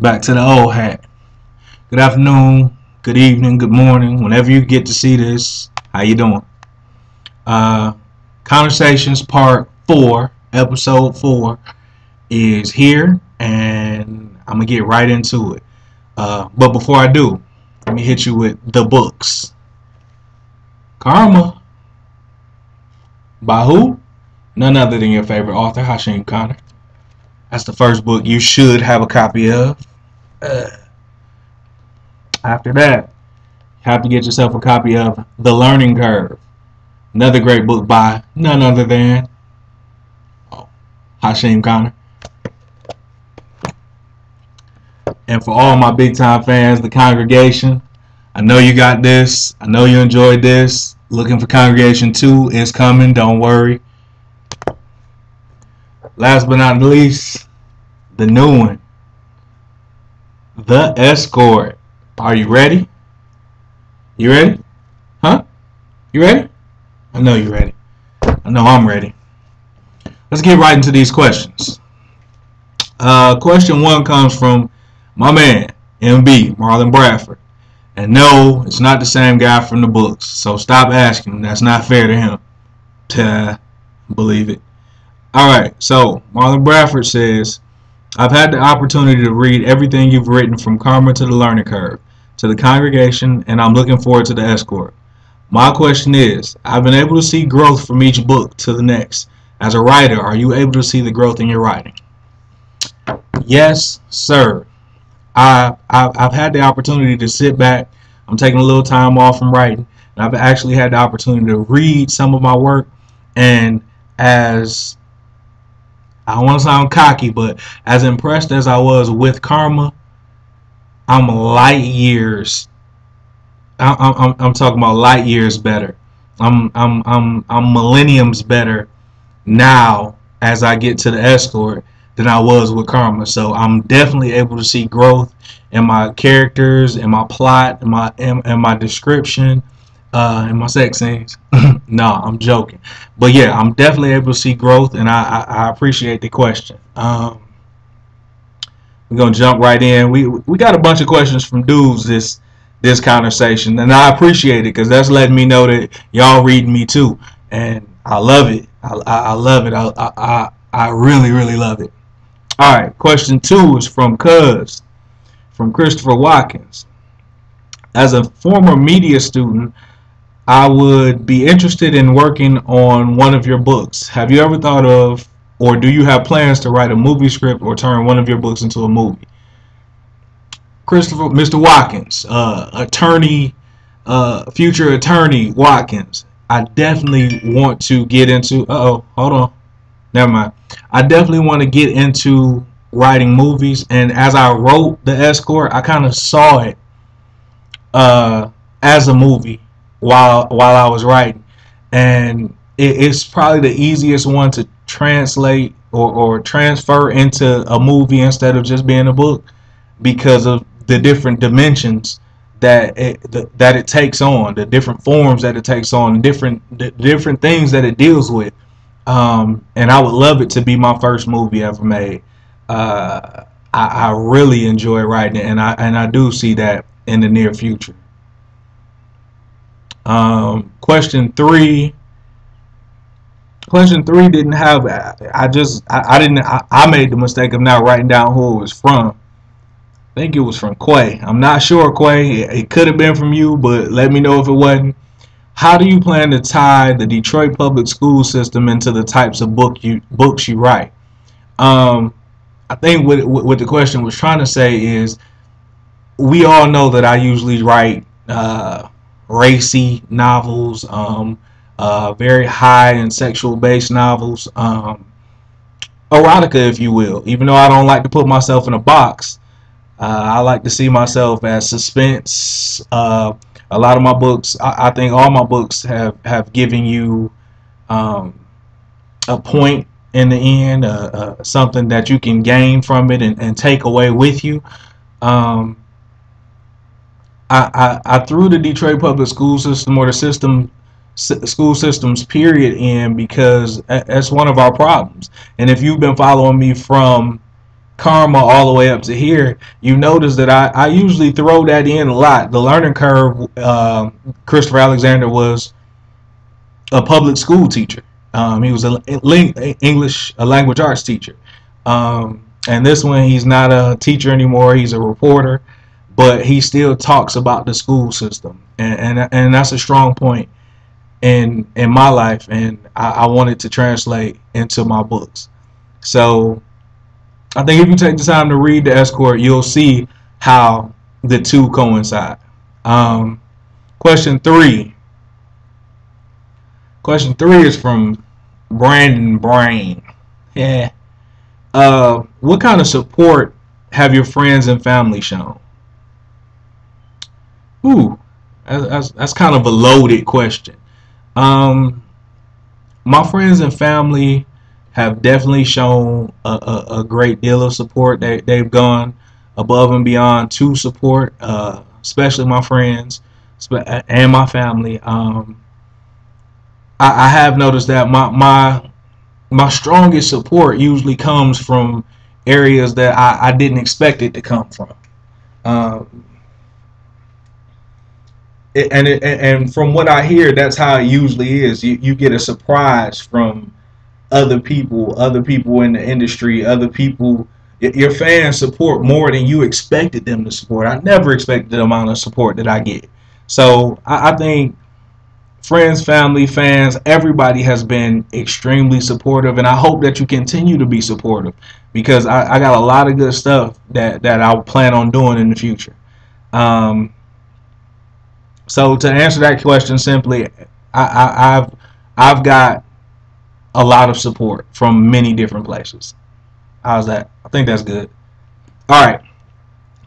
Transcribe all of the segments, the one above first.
Back to the old hat. Good afternoon, good evening, good morning. Whenever you get to see this, how you doing? Conversations Part 4, Episode 4 is here, and I'm going to get right into it. But before I do, let me hit you with the books. Karma. By who? None other than your favorite author, Hashim Conner. That's the first book you should have a copy of. After that, you have to get yourself a copy of The Learning Curve. Another great book by none other than Hashim Conner. And for all my big time fans, the congregation, I know you got this. I know you enjoyed this. Looking for Congregation 2 is coming. Don't worry. Last but not least, the new one, The Escort. Are you ready? You ready? Huh? You ready? I know you're ready. I know I'm ready. Let's get right into these questions. Question 1 comes from my man, MB, Marlon Bradford. And no, it's not the same guy from the books. So stop asking. That's not fair to him. Believe it. Alright, so Marlon Bradford says, I've had the opportunity to read everything you've written from Karma to The Learning Curve to the Congregation, and I'm looking forward to The Escort. My question is, I've been able to see growth from each book to the next. As a writer, are you able to see the growth in your writing? Yes, sir. I've had the opportunity to sit back. I'm taking a little time off from writing, and I've actually had the opportunity to read some of my work, and as I don't want to sound cocky, but as impressed as I was with Karma, I'm light years. I'm talking about light years better. I'm millenniums better now as I get to The Escort than I was with Karma. So I'm definitely able to see growth in my characters, in my plot, in my description, in my sex scenes. No, I'm joking. But yeah, I'm definitely able to see growth, and I appreciate the question. We're gonna jump right in. We got a bunch of questions from dudes this conversation, and I appreciate it because that's letting me know that y'all reading me too, and I love it. I love it. I really love it. All right, question 2 is from Christopher Watkins. As a former media student, I would be interested in working on one of your books. Have you ever thought of, or do you have plans to write a movie script or turn one of your books into a movie? Mr. Watkins, future attorney Watkins, I definitely want to get into, hold on, never mind. I definitely want to get into writing movies, and as I wrote The Escort, I kind of saw it as a movie while I was writing, and it's probably the easiest one to translate or transfer into a movie instead of just being a book, because of the different dimensions that it takes on, the different forms that it takes on, the different things that it deals with. And I would love it to be my first movie ever made. I really enjoy writing it, and I do see that in the near future. Question 3 didn't have, I made the mistake of not writing down who it was from. I think it was from Quay. I'm not sure, Quay. It could have been from you, but let me know if it wasn't. How do you plan to tie the Detroit public school system into the types of books you write? I think what the question was trying to say is, we all know that I usually write racy novels, very high and sexual based novels, erotica, if you will. Even though I don't like to put myself in a box, I like to see myself as suspense. A lot of my books, I think all my books have given you a point in the end, something that you can gain from it and take away with you. I threw the Detroit public school system, or the school systems period, in because that's one of our problems. And if you've been following me from karma all the way up to here, you notice that I usually throw that in a lot. The learning curve, Christopher Alexander was a public school teacher. He was a English, a language arts teacher. And this one, he's not a teacher anymore. He's a reporter, but he still talks about the school system, and that's a strong point in my life, and I wanted to translate into my books. So I think if you take the time to read The Escort, you'll see how the two coincide. Question three. Question three is from Brandon Brain. Yeah. What kind of support have your friends and family shown? Ooh, that's kind of a loaded question. My friends and family have definitely shown a great deal of support. They've gone above and beyond to support, especially my friends and my family. I have noticed that my strongest support usually comes from areas that I didn't expect it to come from. And from what I hear, that's how it usually is. You get a surprise from other people in the industry, other people. Your fans support more than you expected them to support. I never expected the amount of support that I get. So I think friends, family, fans, everybody has been extremely supportive, and I hope that you continue to be supportive, because I got a lot of good stuff that I plan on doing in the future. So to answer that question simply, I've got a lot of support from many different places. How's that? I think that's good. All right.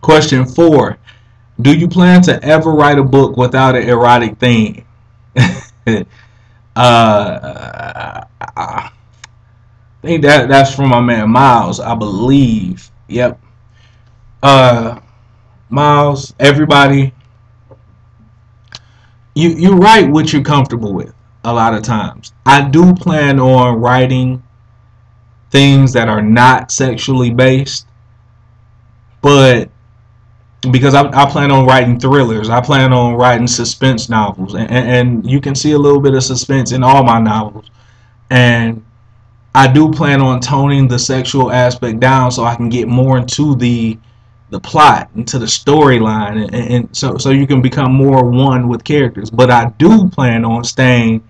Question 4. Do you plan to ever write a book without an erotic theme? I think that's from my man Miles, I believe. Yep. Miles, everybody, you write what you're comfortable with a lot of times. I do plan on writing things that are not sexually based, but because I plan on writing thrillers, I plan on writing suspense novels, and you can see a little bit of suspense in all my novels. And I do plan on toning the sexual aspect down so I can get more into the plot, into the storyline, and so you can become more one with characters. But I do plan on staying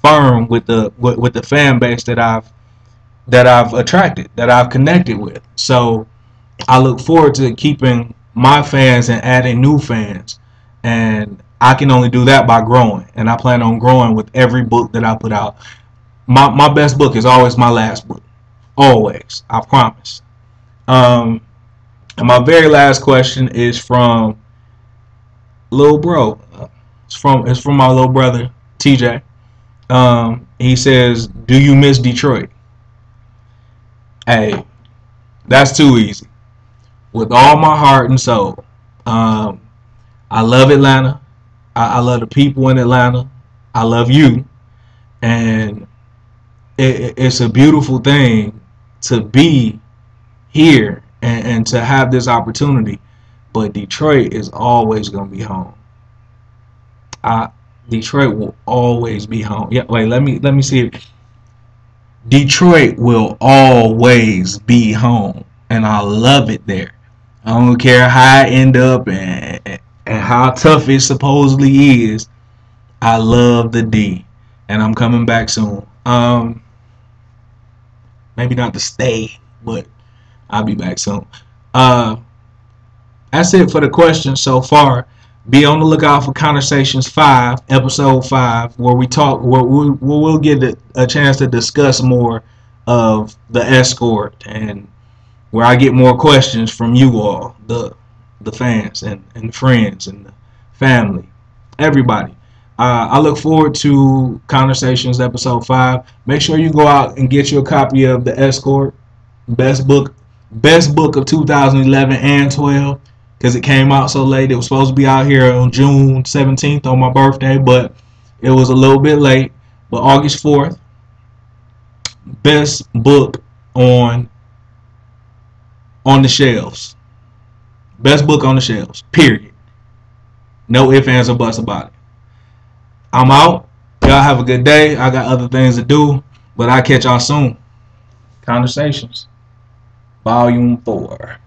firm with the fan base that I've attracted, that I've connected with. So I look forward to keeping my fans and adding new fans, and I can only do that by growing, and I plan on growing with every book that I put out. My best book is always my last book, always, I promise. And my very last question is from Lil Bro. It's from my little brother TJ. He says, "Do you miss Detroit?" Hey, that's too easy. With all my heart and soul. I love Atlanta. I love the people in Atlanta. I love you. And it's a beautiful thing to be here and to have this opportunity. But Detroit is always going to be home. Detroit will always be home. Yeah, wait, let me see it. Detroit will always be home, and I love it there. I don't care how I end up and how tough it supposedly is. I love the D, and I'm coming back soon. Maybe not to stay, but I'll be back soon. That's it for the questions so far. Be on the lookout for Connersations4, episode 5, where we'll get a chance to discuss more of the escort, and where I get more questions from you all, the fans and the friends and the family, everybody. I look forward to Conversations episode 5. Make sure you go out and get your copy of The Escort, best book of 2011 and 12, because it came out so late. It was supposed to be out here on June 17th on my birthday, but it was a little bit late. But August 4th, best book on on the shelves. Best book on the shelves. Period. No ifs, ands, or buts about it. I'm out. Y'all have a good day. I got other things to do, but I'll catch y'all soon. Conversations, Volume 4.